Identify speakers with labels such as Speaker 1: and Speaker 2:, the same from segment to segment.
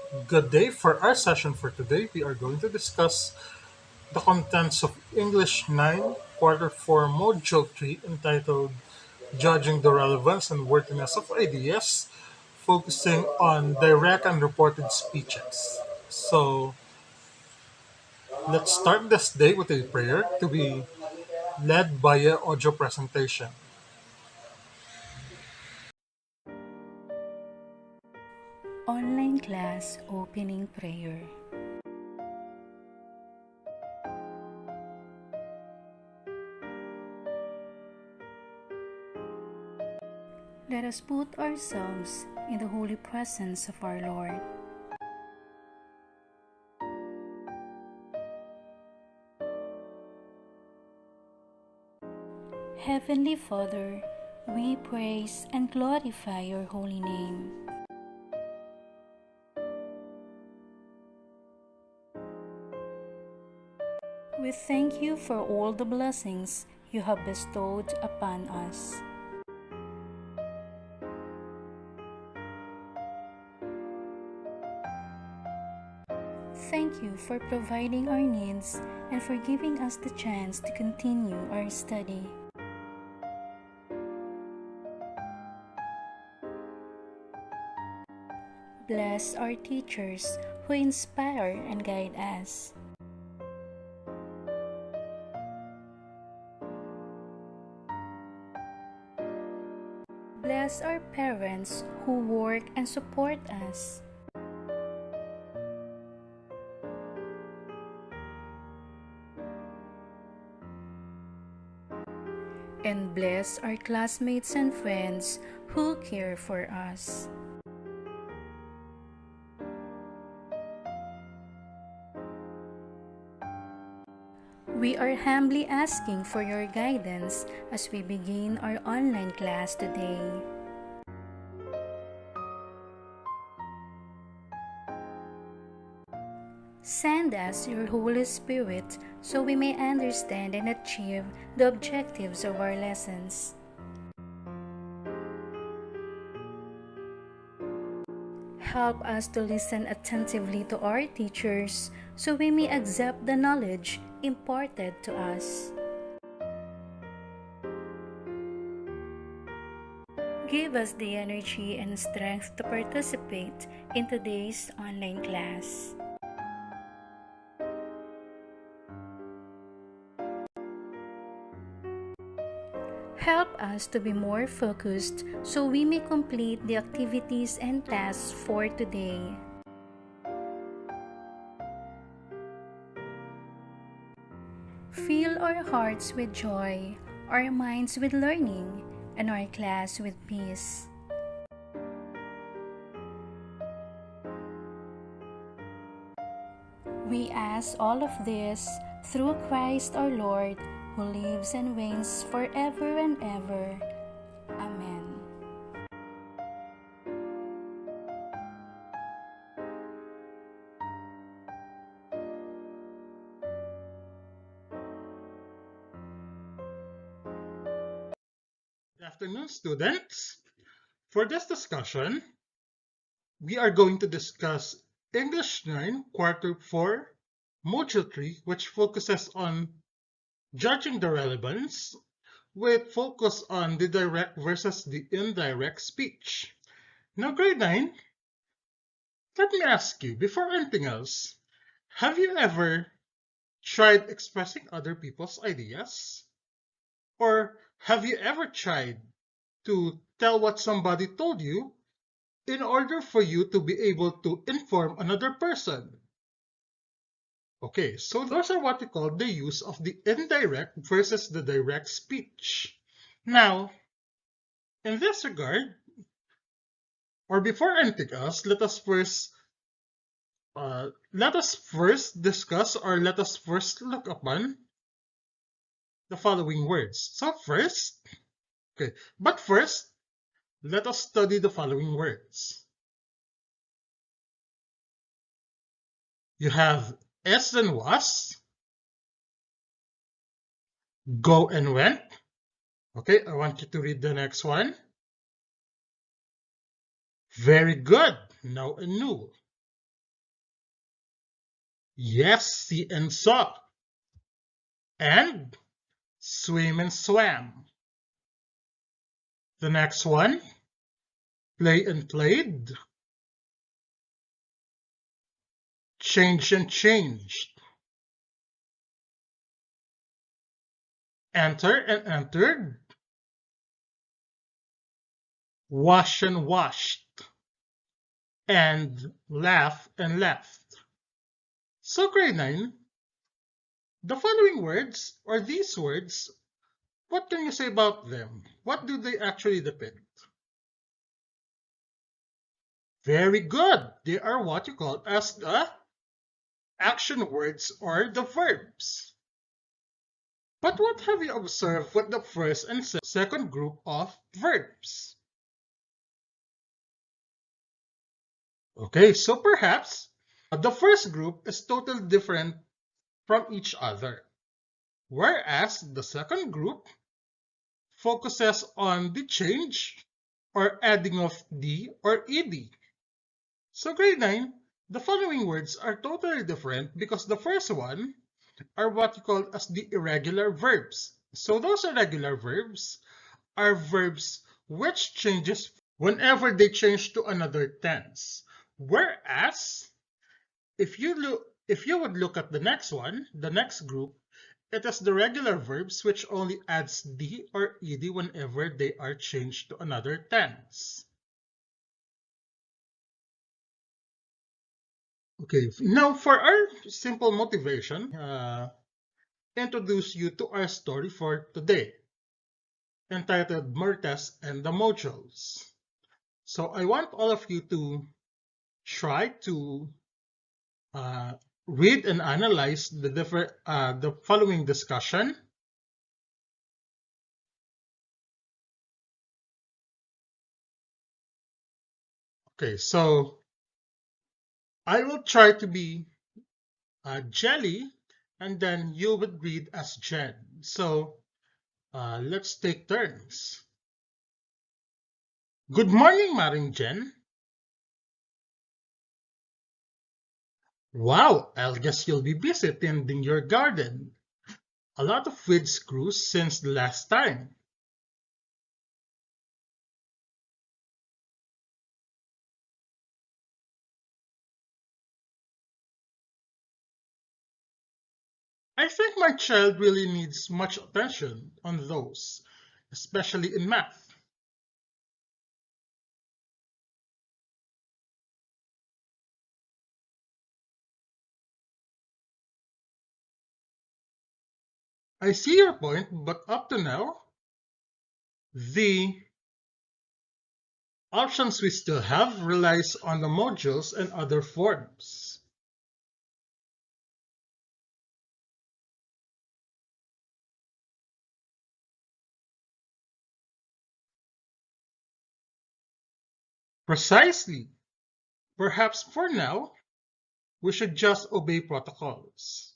Speaker 1: Good day. For our session for today, we are going to discuss the contents of English 9, Quarter 4, Module 3, entitled Judging the Relevance and Worthiness of Ideas, focusing on direct and reported speeches. So, let's start this day with a prayer to be led by an audio presentation.
Speaker 2: Online class opening prayer. Let us put ourselves in the holy presence of our Lord. Heavenly Father, we praise and glorify your holy name. We thank you for all the blessings you have bestowed upon us. Thank you for providing our needs and for giving us the chance to continue our study. Bless our teachers who inspire and guide us. Bless our parents who work and support us. And bless our classmates and friends who care for us. We are humbly asking for your guidance as we begin our online class today. Send us your Holy Spirit so we may understand and achieve the objectives of our lessons. Help us to listen attentively to our teachers so we may accept the knowledge imparted to us. Give us the energy and strength to participate in today's online class. Help us to be more focused so we may complete the activities and tasks for today. Fill our hearts with joy, our minds with learning, and our class with peace. We ask all of this through Christ our Lord, who lives and reigns forever and ever. Amen.
Speaker 1: Good afternoon, students. For this discussion, we are going to discuss English 9, Quarter 4, Module 3, which focuses on judging the relevance, with focus on the direct versus the indirect speech. Now, grade 9, let me ask you, before anything else, have you ever tried expressing other people's ideas? Or have you ever tried to tell what somebody told you in order for you to be able to inform another person? Okay, so those are what we call the use of the indirect versus the direct speech. Now, in this regard, or before anything else, let us first discuss, or let us first look upon the following words. But first, let us study the following words. You have "s" and "was", "go" and "went". Okay, I want you to read the next one. Very good. Now and "knew". Yes, see and saw. And swim and swam. The next one, play and played. Change and changed. Enter and entered. Wash and washed. And laugh and laughed. So grade 9, the following words or these words, what can you say about them? What do they actually depict? Very good. They are what you call as the action words or the verbs. But what have you observed with the first and second group of verbs? Okay, so perhaps the first group is totally different from each other, whereas the second group focuses on the change or adding of d or ed. So grade 9, the following words are totally different because the first one are what you call as the irregular verbs. So those irregular verbs are verbs which changes whenever they change to another tense. Whereas if you would look at the next one, the next group, it is the regular verbs which only adds d or ed whenever they are changed to another tense. Okay, now for our simple motivation, introduce you to our story for today, entitled Myrtas and the Modules. So I want all of you to try to uh, read and analyze the following discussion. Okay, so I will try to be Jelly, and then you would read as Jen. So let's take turns. Good morning, Maring Jen. Wow, I guess you'll be busy tending your garden. A lot of weeds grew since the last time. I think my child really needs much attention on those, especially in math. I see your point, but up to now, the options we still have relies on the modules and other forms. Precisely. Perhaps for now, we should just obey protocols.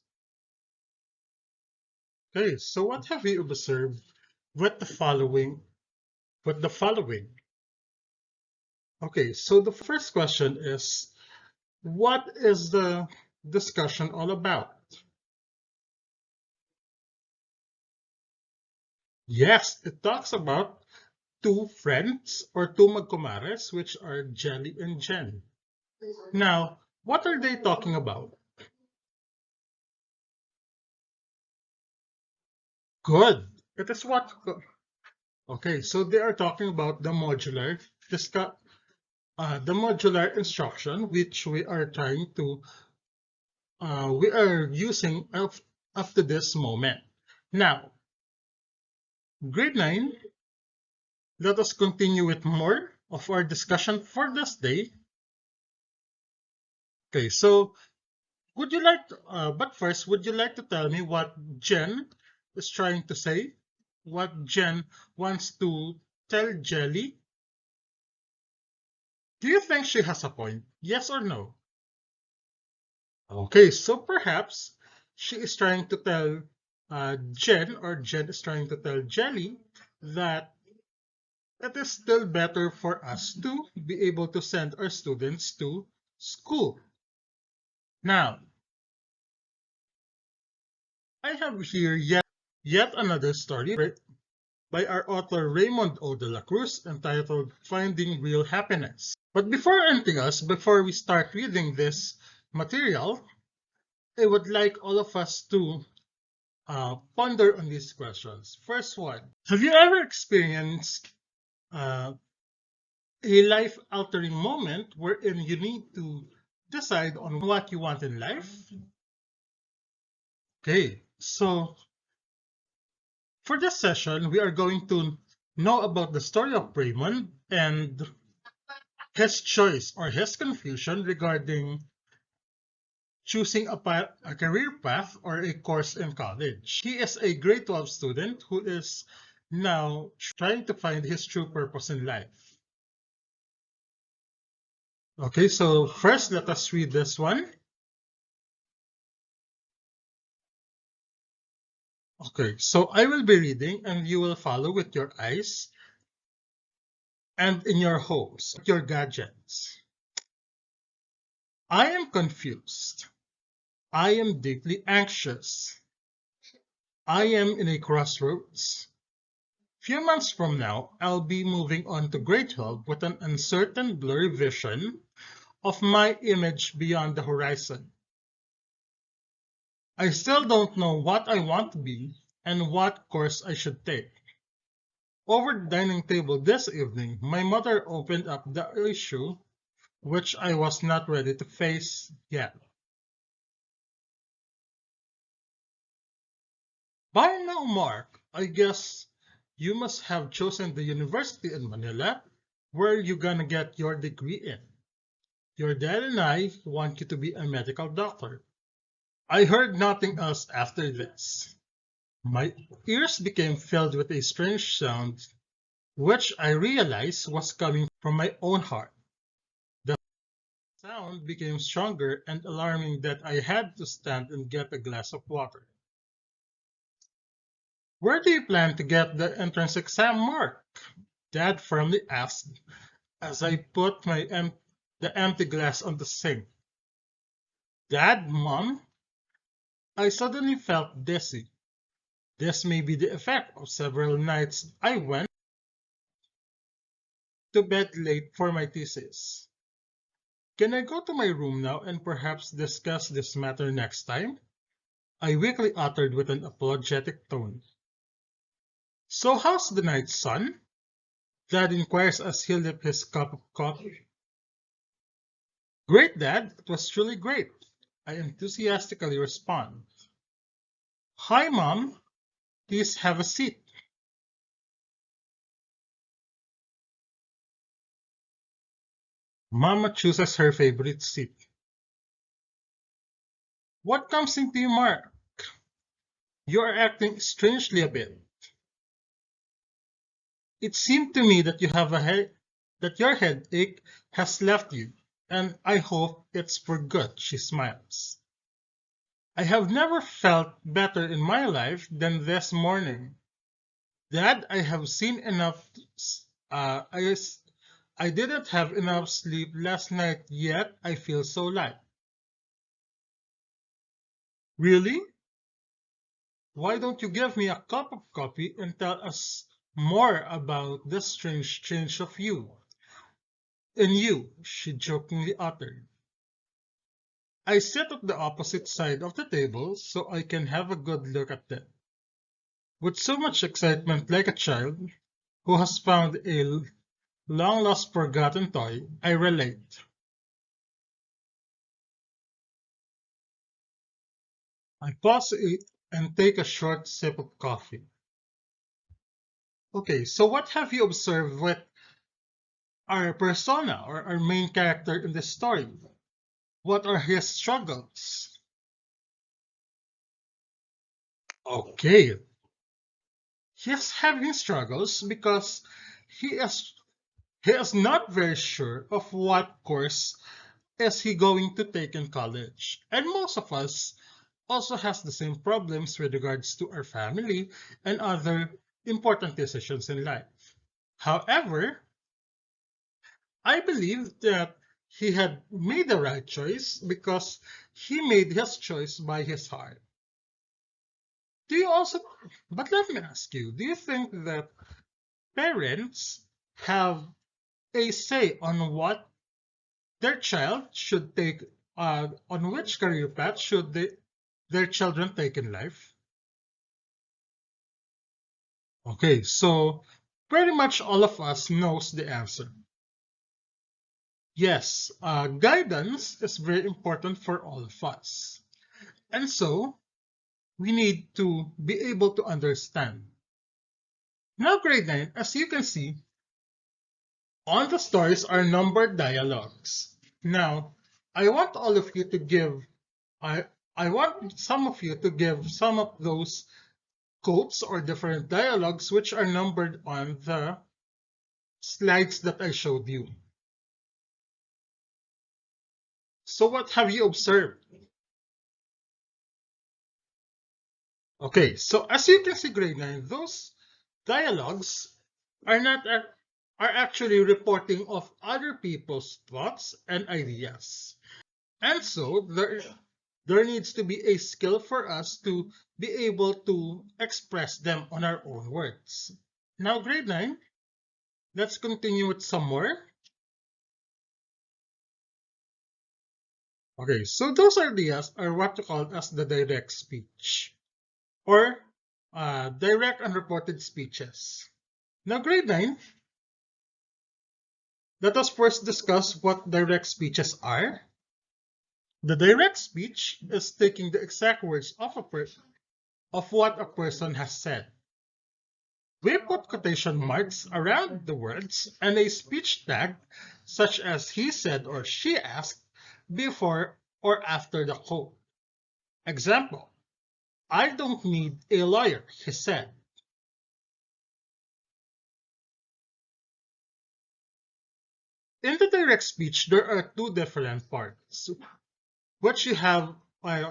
Speaker 1: Okay, so what have you observed with the following? Okay, so the first question is, what is the discussion all about? Yes, it talks about two friends or two magkumares, which are Jelly and Jen. Now, what are they talking about? Good. It is what. Okay, so they are talking about the modular instruction, which we are trying to we are using up to this moment. Now, grade 9, let us continue with more of our discussion for this day. Okay, so but first, would you like to tell me what Jen is trying to say? What Jen wants to tell Jelly? Do you think she has a point? Yes or no? Okay, so perhaps she is trying to tell Jen, or Jen is trying to tell Jelly that it is still better for us to be able to send our students to school. Now, I have here yet another story by our author Raymond O. de la Cruz entitled Finding Real Happiness. But before anything else, before we start reading this material, I would like all of us to ponder on these questions. First one, have you ever experienced uh, a life-altering moment wherein you need to decide on what you want in life? Okay, so for this session, we are going to know about the story of Raymond and his choice or his confusion regarding choosing a career path or a course in college. He is a grade 12 student who is now trying to find his true purpose in life. Okay, so first let us read this one. Okay, so I will be reading and you will follow with your eyes and in your homes, your gadgets. I am confused. I am deeply anxious. I am in a crossroads. Few months from now, I'll be moving on to grade 12 with an uncertain, blurry vision of my image beyond the horizon. I still don't know what I want to be and what course I should take. Over the dining table this evening, my mother opened up the issue which I was not ready to face yet. By now, Mark, I guess you must have chosen the university in Manila where you're gonna get your degree in. Your dad and I want you to be a medical doctor. I heard nothing else after this. My ears became filled with a strange sound, which I realized was coming from my own heart. The sound became stronger and alarming that I had to stand and get a glass of water. Where do you plan to get the entrance exam mark? Dad firmly asked as I put the empty glass on the sink. Dad, Mom, I suddenly felt dizzy. This may be the effect of several nights I went to bed late for my thesis. Can I go to my room now and perhaps discuss this matter next time? I weakly uttered with an apologetic tone. So how's the night, son? Dad inquires as he lit his cup of coffee. Great, Dad. It was truly great. I enthusiastically respond. Hi, Mom. Please have a seat. Mama chooses her favorite seat. What comes into you, Mark? You are acting strangely a bit. It seemed to me that that your headache has left you, and I hope it's for good, she smiles. I have never felt better in my life than this morning. Dad, I have seen enough. Uh, I, I didn't have enough sleep last night, yet I feel so light. Really? Why don't you give me a cup of coffee and tell us more about this strange change of you? In you, she jokingly uttered. I sit at the opposite side of the table so I can have a good look at them. With so much excitement, like a child who has found a long lost forgotten toy, I relate. I pause and take a short sip of coffee. Okay, so what have you observed with our persona or our main character in this story? What are his struggles? Okay, he's having struggles because he is he is not very sure of what course is he going to take in college. And most of us also has the same problems with regards to our family and other important decisions in life. However, I believe that he had made the right choice because he made his choice by his heart. Do you also, but let me ask you, do you think that parents have a say on what their child should take, on which career path should their children take in life? Okay, so pretty much all of us knows the answer. Yes, guidance is very important for all of us. And so we need to be able to understand. Now, grade 9, as you can see, all the stories are numbered dialogues. Now, I want all of you to give, I, I want some of you to give some of those quotes or different dialogues which are numbered on the slides that I showed you. So what have you observed? Okay, so as you can see, grade 9, those dialogues are not are actually reporting of other people's thoughts and ideas. And so there needs to be a skill for us to be able to express them on our own words. Now, grade 9, let's continue with some more. Okay, so those ideas are what you call as the direct speech or direct unreported speeches. Now, grade 9, let us first discuss what direct speeches are. The direct speech is taking the exact words of of what a person has said. We put quotation marks around the words and a speech tag such as he said or she asked before or after the quote. Example, I don't need a lawyer, he said. In the direct speech, there are two different parts, which you have,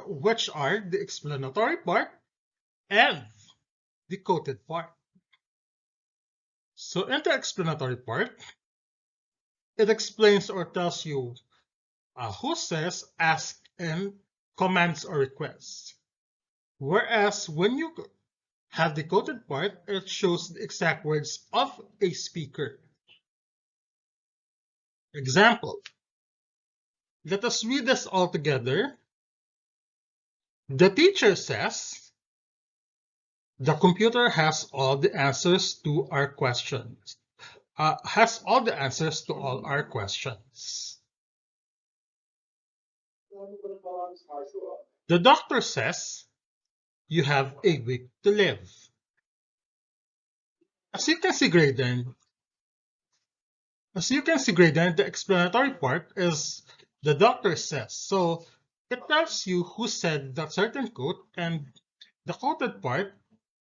Speaker 1: which are the explanatory part and the quoted part. So in the explanatory part, it explains or tells you who says, asks, and commands or requests. Whereas when you have the quoted part, it shows the exact words of a speaker. Example, let us read this all together. The teacher says, the computer has all the answers to our questions. Has all the answers to all our questions. The doctor says, you have a week to live. As you can see, Graydon, the explanatory part is the doctor says. So it tells you who said that certain quote, and the quoted part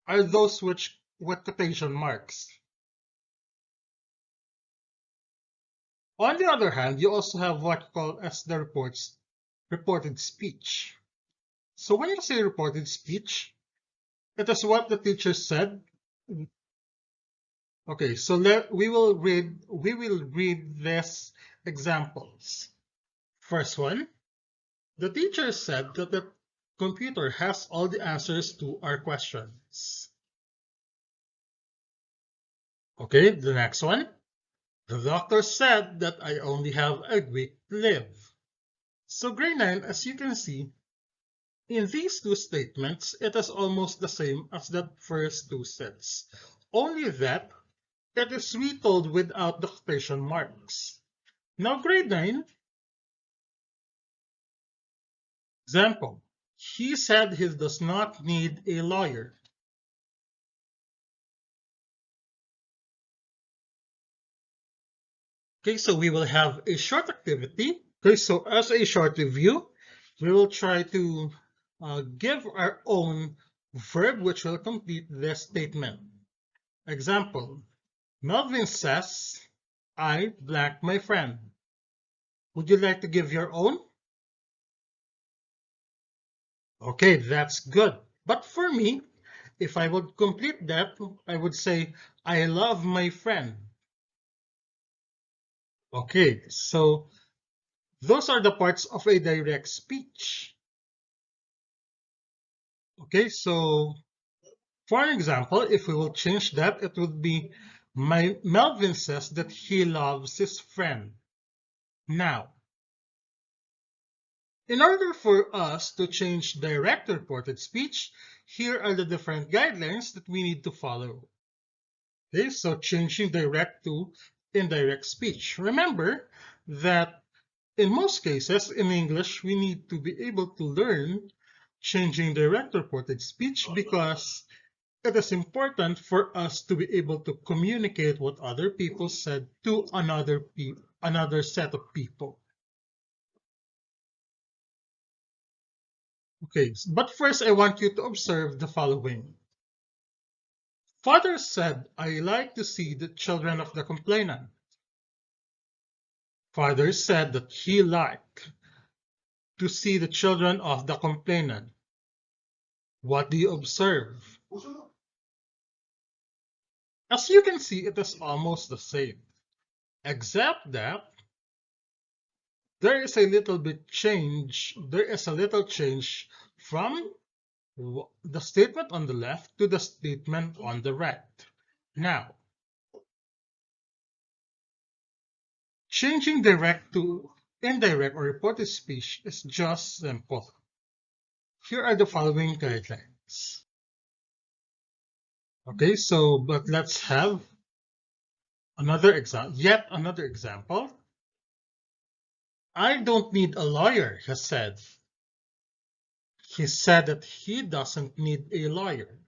Speaker 1: are those which with quotation marks. On the other hand, you also have what you call as the reported speech. So when you say reported speech, it is what the teacher said. Okay, so we will read these examples. First one, the teacher said that the computer has all the answers to our questions. Okay, the next one, the doctor said that I only have a week to live. So grade 9, as you can see, in these two statements, it is almost the same as the first two sets, only that it is retold without the quotation marks. Now, grade 9, example, he said he does not need a lawyer. Okay, so we will have a short activity. Okay, so as a short review, we will try to give our own verb which will complete this statement. Example, Melvin says, I blank my friend. Would you like to give your own? Okay, that's good. But for me, if I would complete that, I would say, I love my friend. Okay, so those are the parts of a direct speech. Okay, so For example, if we will change that, it would be Melvin says that he loves his friend. Now, in order for us to change direct reported speech, here are the different guidelines that we need to follow. Okay, so changing direct to indirect speech. Remember that in most cases in English, we need to be able to learn changing direct reported speech because it is important for us to be able to communicate what other people said to another set of people. Okay, but first I want you to observe the following. Father said, I like to see the children of the complainant. Father said that he liked to see the children of the complainant. What do you observe? As you can see, it is almost the same, except that there is a little change from the statement on the left to the statement on the right. Now, changing direct to indirect or reported speech is just simple. Here are the following guidelines. Okay, so but let's have yet another example. I don't need a lawyer, he said. He said that he doesn't need a lawyer.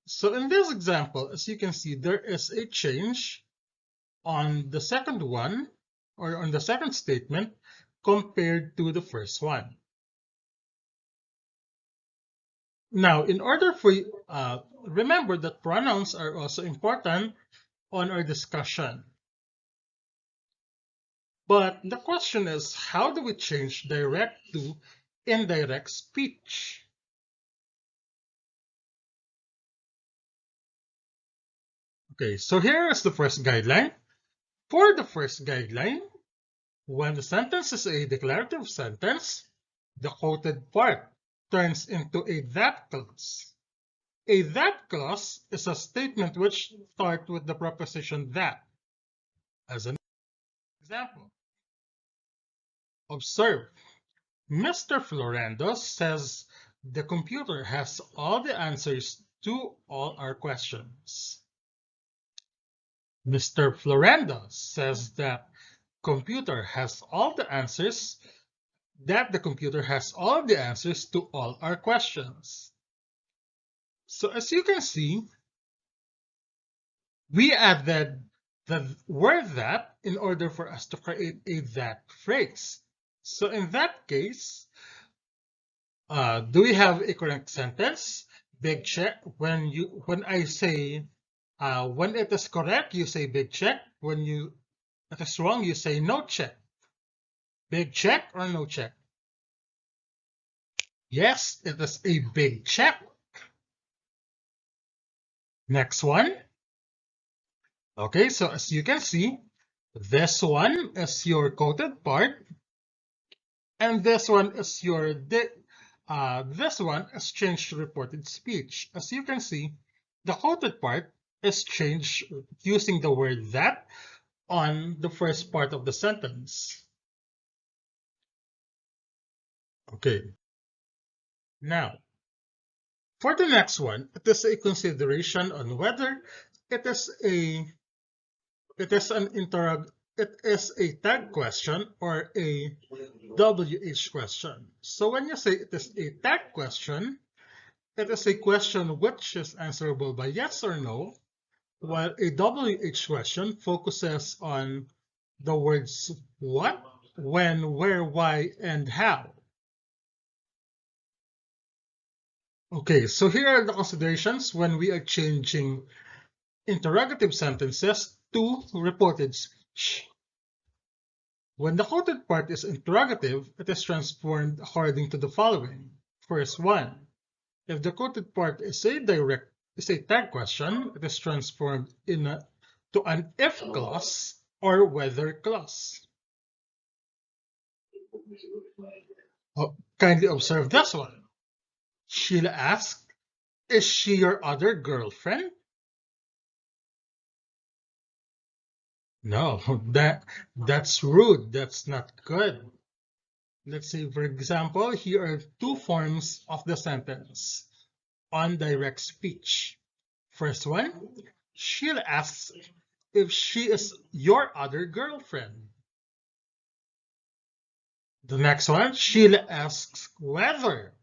Speaker 1: So in this example, as you can see, there is a change on the second one, or on the second statement, compared to the first one. Now, in order for you, remember that pronouns are also important on our discussion. But the question is, how do we change direct to indirect speech? Okay, so here is the first guideline. For the first guideline, when the sentence is a declarative sentence, the quoted part turns into a that clause. A that clause is a statement which starts with the preposition that. As an example, observe, Mr. Florendo says the computer has all the answers to all our questions. Mr. Florendo says that the computer has all the answers to all our questions. So as you can see, we added the word that in order for us to create a that phrase. So in that case, do we have a correct sentence? Big check. When I say when it is correct, you say big check. When it is wrong, you say no check. Big check or no check? Yes, it is a big check. Next one. Okay, so as you can see, this one is your quoted part, and this one is this one is changed to reported speech. As you can see, the quoted part is changed using the word that on the first part of the sentence. Okay. Now, for the next one, it is a consideration on whether it is a tag question or a WH question. So when you say it is a tag question, it is a question which is answerable by yes or no, while a WH question focuses on the words what, when, where, why, and how. Okay, so here are the considerations when we are changing interrogative sentences to reported speech. When the quoted part is interrogative, it is transformed according to the following. First one, if the quoted part is a tag question, it is transformed to an if clause or whether clause. Oh, kindly observe this one. Sheila asked, Is she your other girlfriend? No, that's rude. That's not good. Let's say, for example, here are two forms of the sentence on direct speech. First one, she'll ask if she is your other girlfriend. The next one, she'll asks whether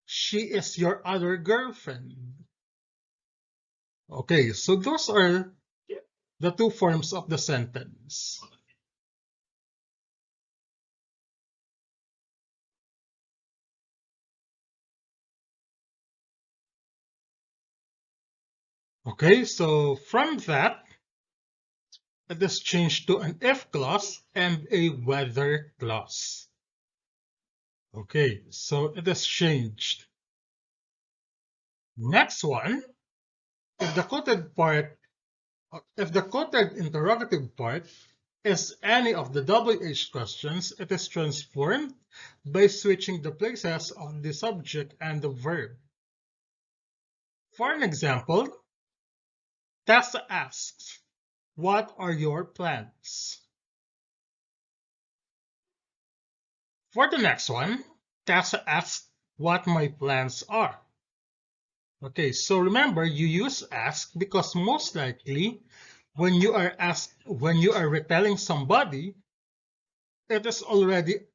Speaker 1: she is your other girlfriend. Okay, so those are the two forms of the sentence. Okay, so from that, it is changed to an if clause and a whether clause. Okay, so it is changed. Next one, if the quoted part, if the quoted interrogative part is any of the WH questions, it is transformed by switching the places of the subject and the verb. For an example, Tessa asks, "What are your plans?" For the next one, Tessa asks what my plans are. Okay, so remember you use ask because most likely when you are retelling somebody, it is already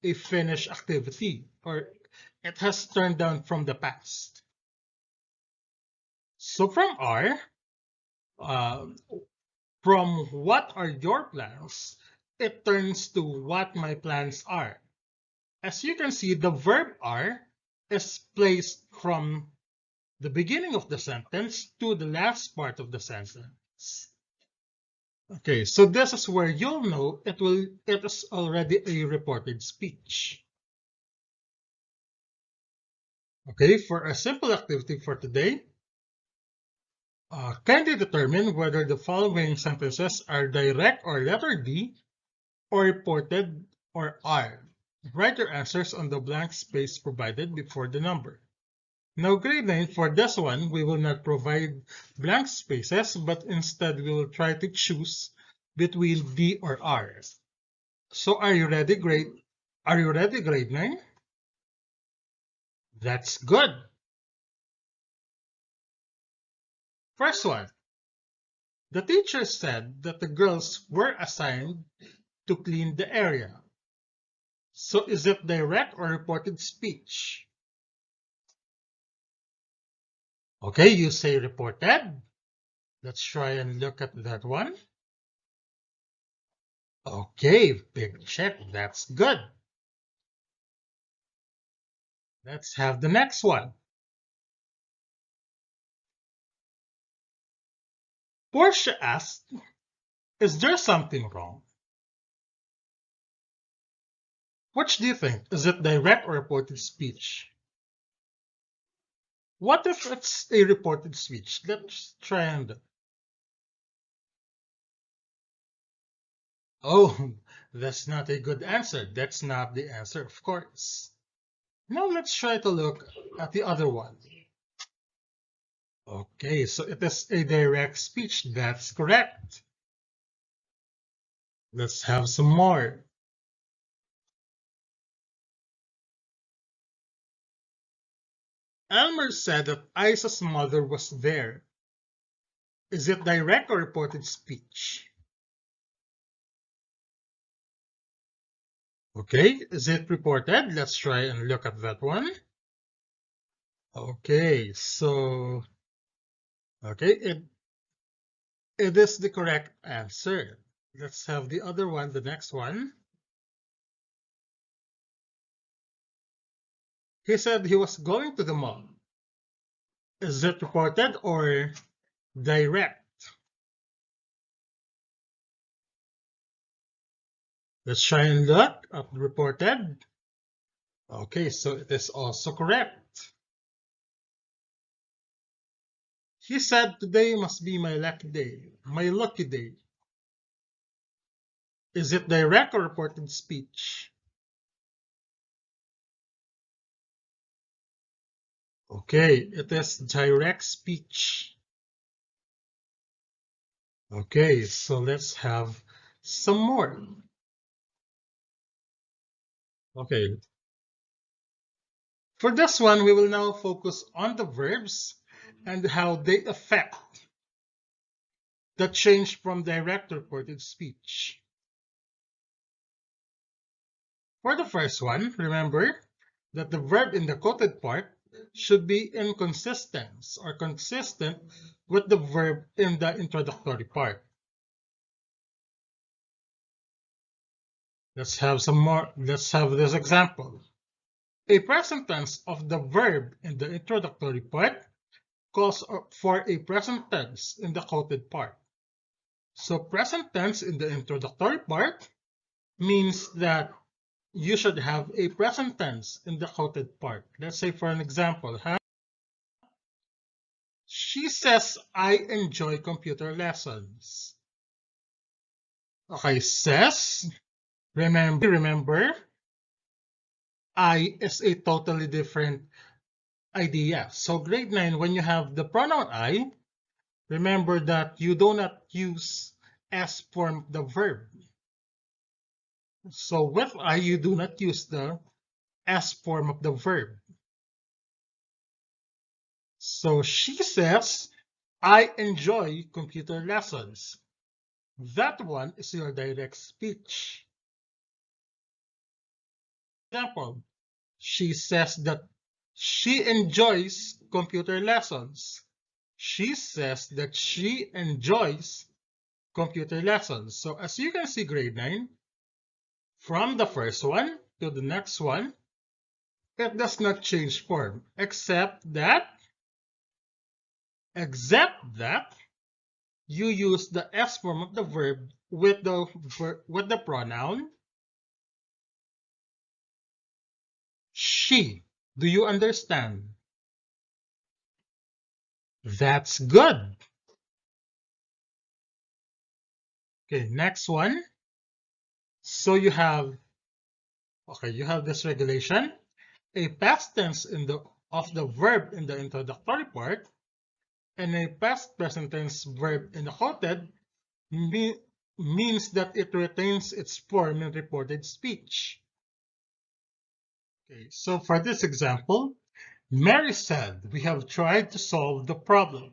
Speaker 1: a finished activity or it has turned down from the past. So uh, from what are your plans, it turns to what my plans are. As you can see, the verb are is placed from the beginning of the sentence to the last part of the sentence. Okay, so this is where you'll know it is already a reported speech. Okay, for a simple activity for today, kindly determine whether the following sentences are direct or letter D or reported or are. Write your answers on the blank space provided before the number. Now, grade 9, for this one, we will not provide blank spaces, but instead we will try to choose between D or R. So are you ready, grade 9? That's good. First one. The teacher said that the girls were assigned to clean the area. So is it direct or reported speech? Okay, you say reported. Let's try and look at that one. Okay, big check. That's good. Let's have the next one. Portia asked, "Is there something wrong?" Which do you think? Is it direct or reported speech? What if it's a reported speech? Let's try and... Oh, that's not a good answer. That's not the answer, of course. Now let's try to look at the other one. Okay, so it is a direct speech. That's correct. Let's have some more. Elmer said that Isa's mother was there. Is it direct or reported speech? Okay, is it reported? Let's try and look at that one. Okay, so it is the correct answer. Let's have the other one, the next one. He said he was going to the mall. Is it reported or direct? Let's try and look at reported. Okay, so it is also correct. He said today must be my lucky day, my lucky day. Is it direct or reported speech? Okay, it is direct speech. Okay, so let's have some more. Okay, for this one, we will now focus on the verbs and how they affect the change from direct reported speech. For the first one, remember that the verb in the quoted part should be in consistence or consistent with the verb in the introductory part. Let's have some more. Let's have this example. A present tense of the verb in the introductory part calls for a present tense in the quoted part. So present tense in the introductory part means that you should have a present tense in the quoted part. Let's say for an example, she says, I enjoy computer lessons. Okay, says, remember, I is a totally different idea. So grade 9, when you have the pronoun I, remember that you do not use S form of the verb. So with I, you do not use the S form of the verb. So she says, I enjoy computer lessons. That one is your direct speech. Example, she says that she enjoys computer lessons. She says that she enjoys computer lessons. So as you can see, grade 9, from the first one to the next one, it does not change form, except that you use the S form of the verb with the pronoun she. Do you understand? That's good. Okay, next one. So you have this regulation. A past tense of the verb in the introductory part and a past present tense verb in the quoted means that it retains its form in reported speech. Okay, so for this example, Mary said, we have tried to solve the problem.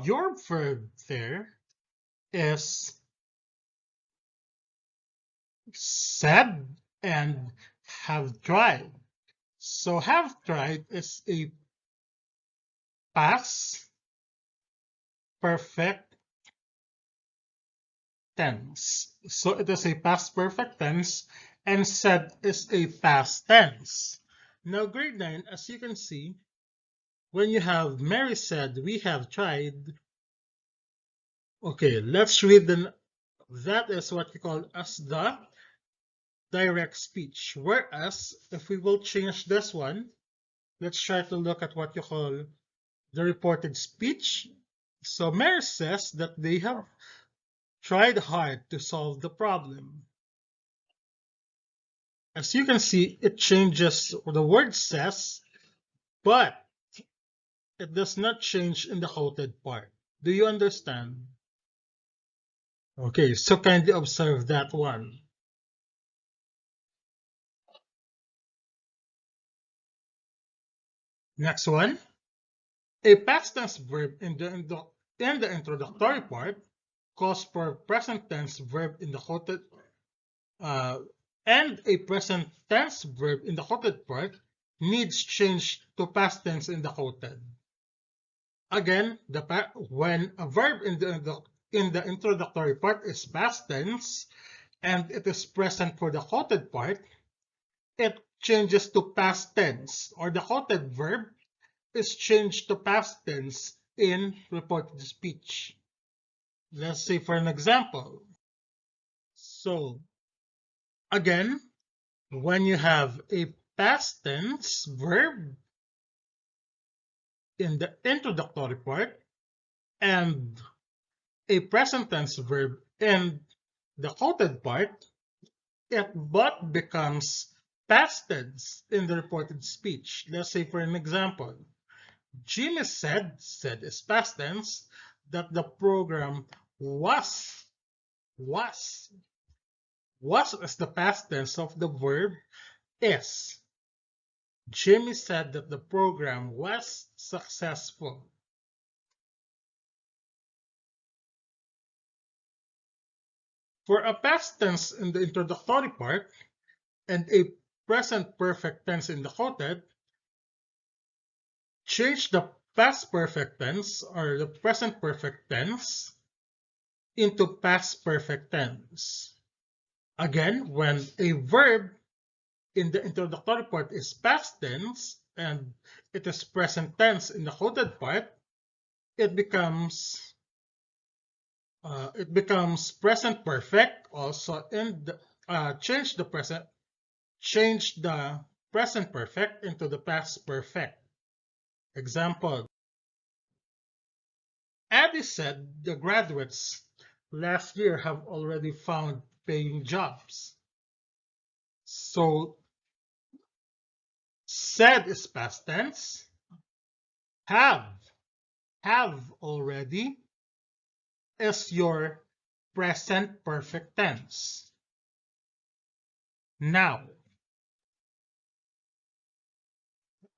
Speaker 1: Your verb there is said and have tried. So have tried is a past perfect tense. So it is a past perfect tense and said is a past tense. Now grade 9, as you can see, when you have Mary said, we have tried. Okay, let's read that is what we call as the direct speech. Whereas if we will change this one, let's try to look at what you call the reported speech. So Mary says that they have tried hard to solve the problem. As you can see, it changes the word says, but it does not change in the quoted part. Do you understand? Okay, so kindly observe that one. Next one. A past tense verb in the introductory part calls for present tense verb in the quoted and a present tense verb in the quoted part needs change to past tense in the quoted. Again, when a verb in the introductory part is past tense and it is present for the quoted part, it changes to past tense, or the quoted verb is changed to past tense in reported speech. Let's say for an example. So again, when you have a past tense verb in the introductory part and a present tense verb in the quoted part, it both becomes past tense in the reported speech. Let's say for an example, Jimmy said is past tense, that the program was, was is the past tense of the verb is. Jimmy said that the program was successful. For a past tense in the introductory part and a present perfect tense in the quoted, change the past perfect tense or the present perfect tense into past perfect tense. Again, when a verb in the introductory part is past tense and it is present tense in the quoted part, it becomes present perfect also in the change the present perfect into the past perfect. Example, Abby said the graduates last year have already found paying jobs. So said is past tense, have already is your present perfect tense. Now,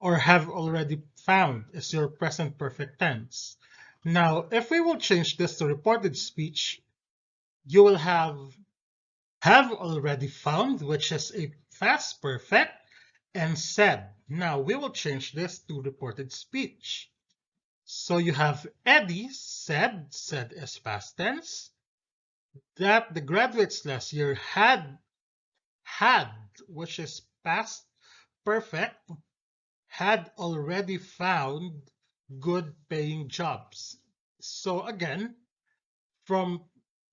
Speaker 1: or have already found is your present perfect tense. Now, if we will change this to reported speech, you will have already found, which is a past perfect, and said. Now, we will change this to reported speech. So you have Eddie said is past tense, that the graduates last year had, which is past perfect, had already found good paying jobs. So again, from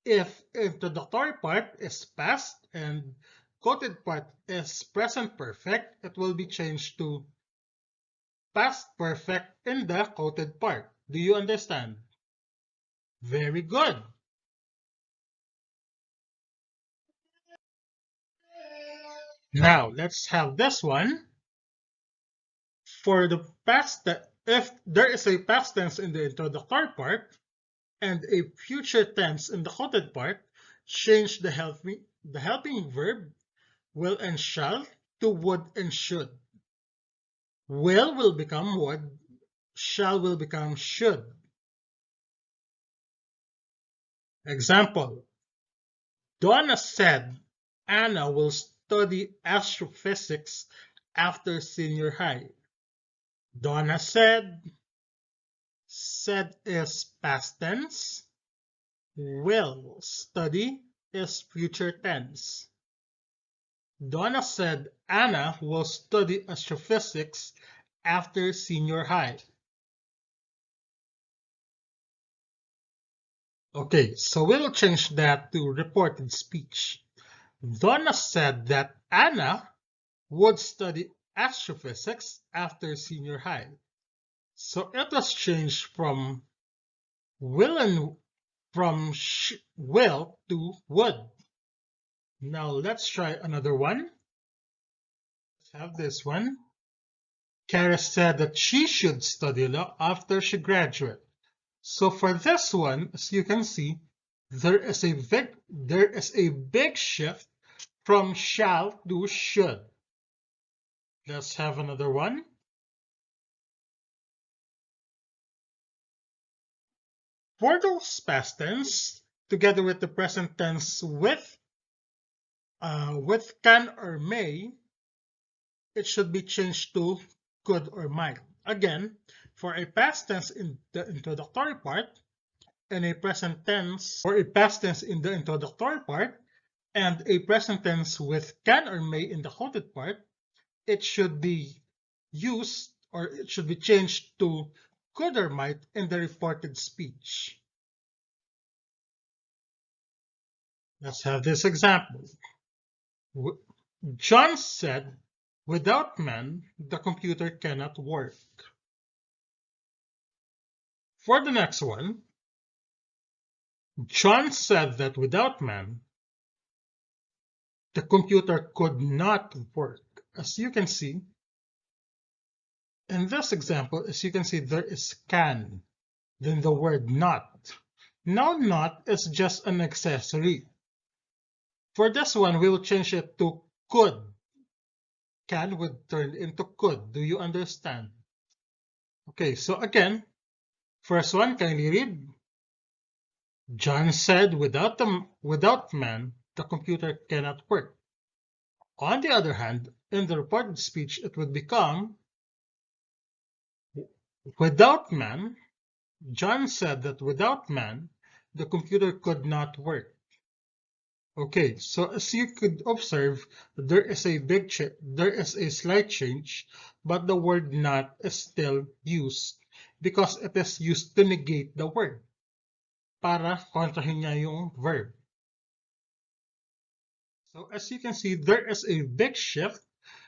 Speaker 1: if introductory part is past and quoted part is present perfect, it will be changed to past perfect in the quoted part. Do you understand? Very good. Now let's have this one. For the past, if there is a past tense in the introductory part and a future tense in the quoted part, change the helping verb will and shall to would and should. Will become would, shall will become should. Example, Donna said Anna will study astrophysics after senior high. Donna said is past tense, will study is future tense. Donna said Anna will study astrophysics after senior high. Okay, so we'll change that to reported speech. Donna said that Anna would study astrophysics after senior high. So it was changed from will to would. Now let's try another one. Let's have this one. Kara said that she should study law after she graduates. So for this one, as you can see, there is a big shift from shall to should. Let's have another one. For those past tense, together with the present tense with can or may, it should be changed to could or might. Again, for a past tense in the introductory part and a present tense, or a past tense in the introductory part and a present tense with can or may in the quoted part, it should be used or it should be changed to could or might in the reported speech. Let's have this example. John said, without man, the computer cannot work. For the next one, John said that without man, the computer could not work. as you can see, in this example, as you can see, there is can, then the word not. Now, not is just an accessory. For this one, we will change it to could. Can would turn into could. Do you understand? Okay, so again, first one, kindly read. John said without man, the computer cannot work. On the other hand, in the reported speech, it would become without man. John said that without man, the computer could not work. Okay, so as you could observe, there is a slight change, but the word not is still used because it is used to negate the word para kontrahin niya yung verb. So as you can see, there is a big shift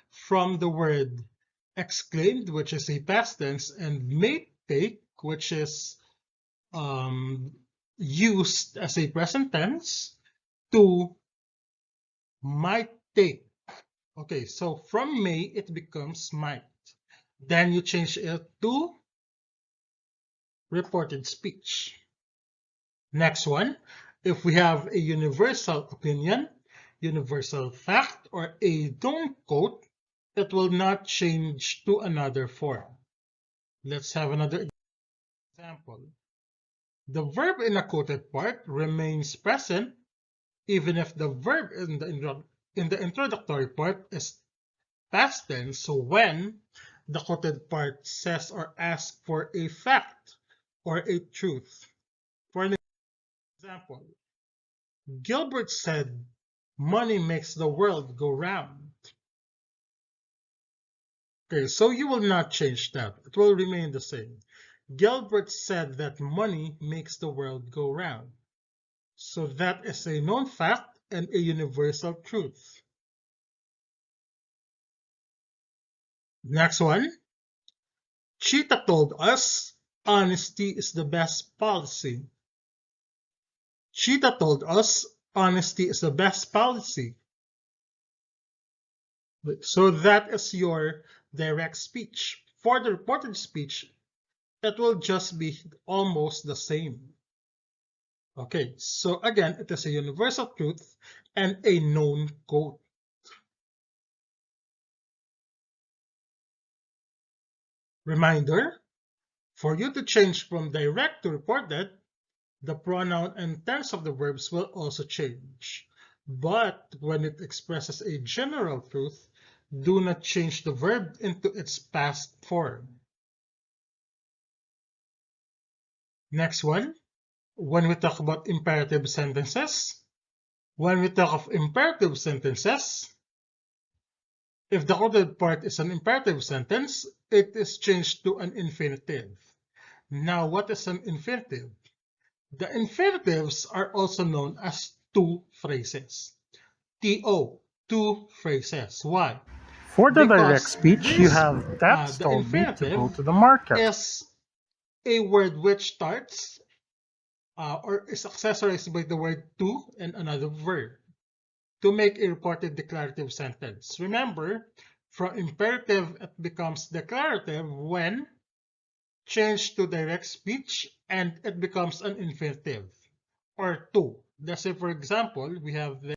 Speaker 1: from the word exclaimed, which is a past tense, and may take, which is used as a present tense, to might take. Okay, so from may, it becomes might. Then you change it to reported speech. Next one, if we have a universal opinion, universal fact, or a don't quote, it will not change to another form. Let's have another example. The verb in a quoted part remains present even if the verb in the introductory part is past tense. So when the quoted part says or asks for a fact or a truth. For an example, Gilbert said, money makes the world go round. Okay, so you will not change that. It will remain the same. Gilbert said that money makes the world go round. So that is a known fact and a universal truth. Next one. Cheetah told us honesty is the best policy. Cheetah told us honesty is the best policy. So that is your direct speech. For the reported speech, it will just be almost the same. Okay, so again, it is a universal truth and a known quote. Reminder, for you to change from direct to reported, the pronoun and tense of the verbs will also change. But when it expresses a general truth, do not change the verb into its past form. Next one, when we talk about imperative sentences, when we talk of imperative sentences, if the quoted part is an imperative sentence, it is changed to an infinitive. Now, what is an infinitive? The infinitives are also known as two phrases. TO, two phrases. Why?
Speaker 3: For the direct
Speaker 1: Because
Speaker 3: speech, you have That's
Speaker 1: the
Speaker 3: told me to go
Speaker 1: infinitive
Speaker 3: to the market.
Speaker 1: is a word which starts or is accessorized by the word to and another verb to make a reported declarative sentence. Remember, from imperative, it becomes declarative when changed to direct speech and it becomes an infinitive or to. Let's say, for example, we have the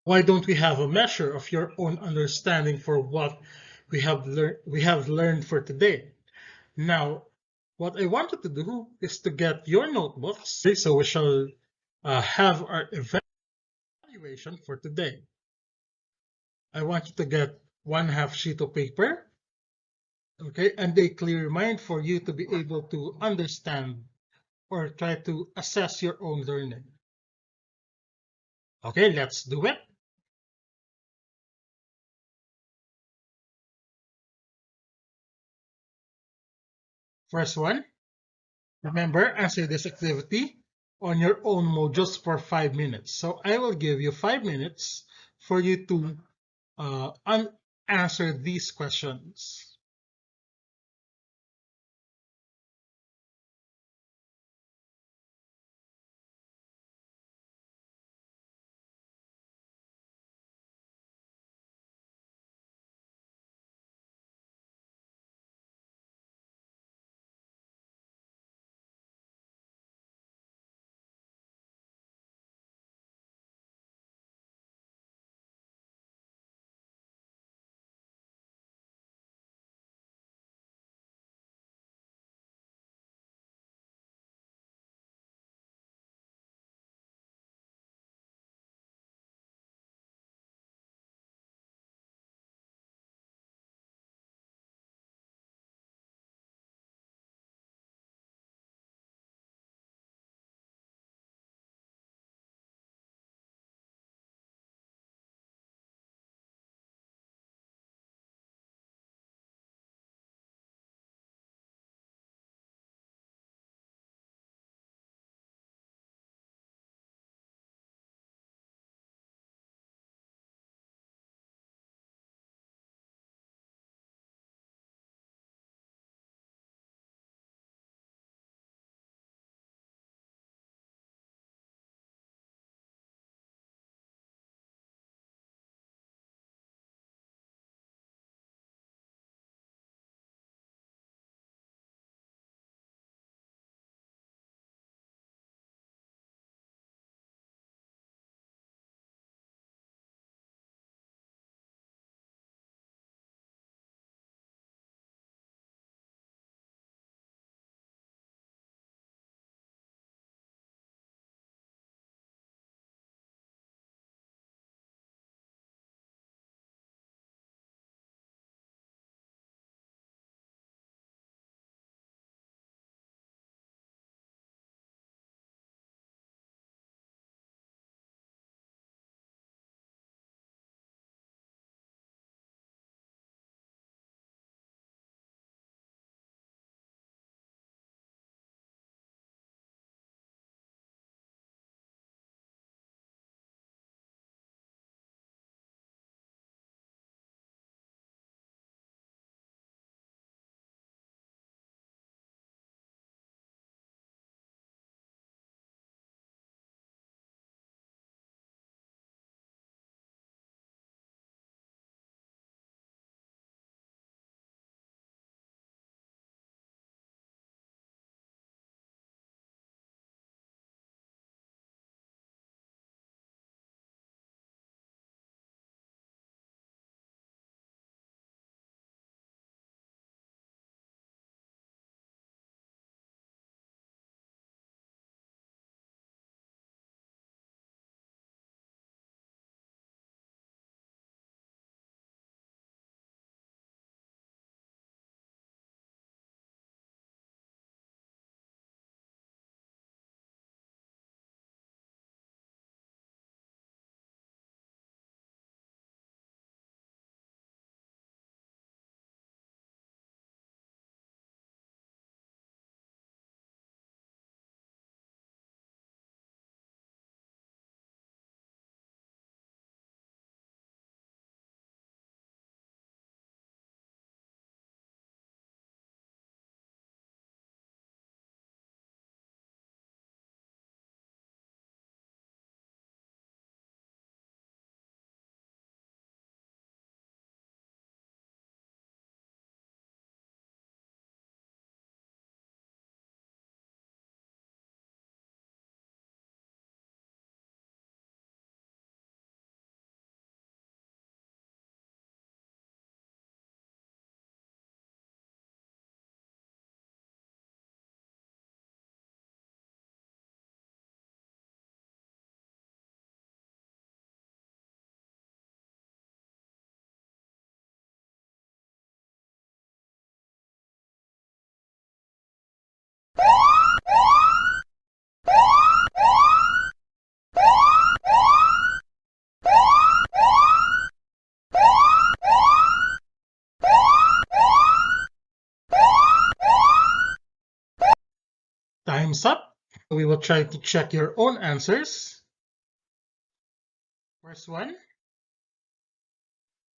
Speaker 1: why don't we have a measure of your own understanding for what we have learned for today? Now, what I wanted to do is to get your notebooks. Okay, so we shall have our evaluation for today. I want you to get 1/2 sheet of paper, okay, and a clear mind for you to be able to understand or try to assess your own learning. Okay, let's do it. First one, remember, answer this activity on your own modules for 5 minutes. So I will give you 5 minutes for you to answer these questions. thumbs up. We will try to check your own answers. First one.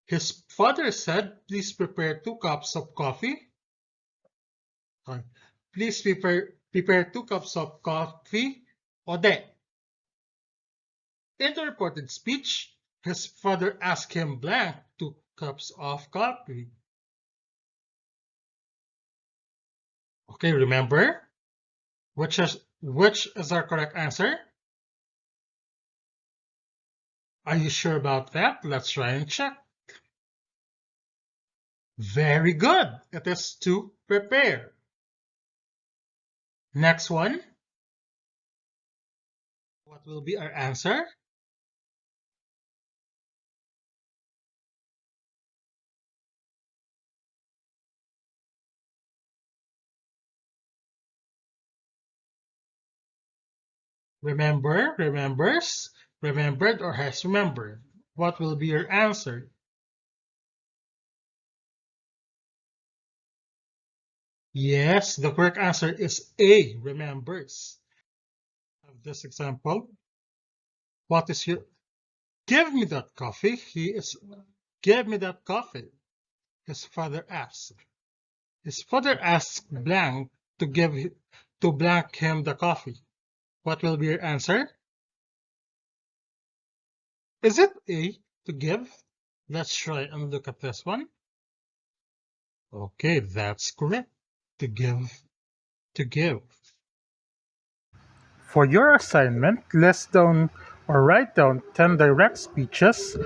Speaker 1: His father said, please prepare 2 cups of coffee. Sorry. Please prepare 2 cups of coffee. Ode. In the reported speech, his father asked him blank 2 cups of coffee. Okay, remember? Which is our correct answer? Are you sure about that? Let's try and check. Very good. It is to prepare. Next one. What will be our answer? Remembers, remembered, or has remembered. What will be your answer? Yes, the correct answer is A, remembers. This example. What is your... Give me that coffee. Give me that coffee. His father asked. His father asked blank to blank him the coffee. What will be your answer? Is it A, to give? Let's try and look at this one. Okay, that's correct. To give. To give.
Speaker 3: For your assignment, list down or write down 10 direct speeches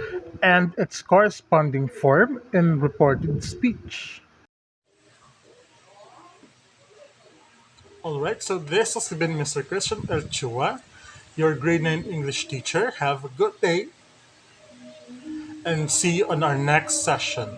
Speaker 3: and its corresponding form in reported speech.
Speaker 1: Alright, so this has been Mr. Christian Elchua, your grade 9 English teacher. Have a good day and see you on our next session.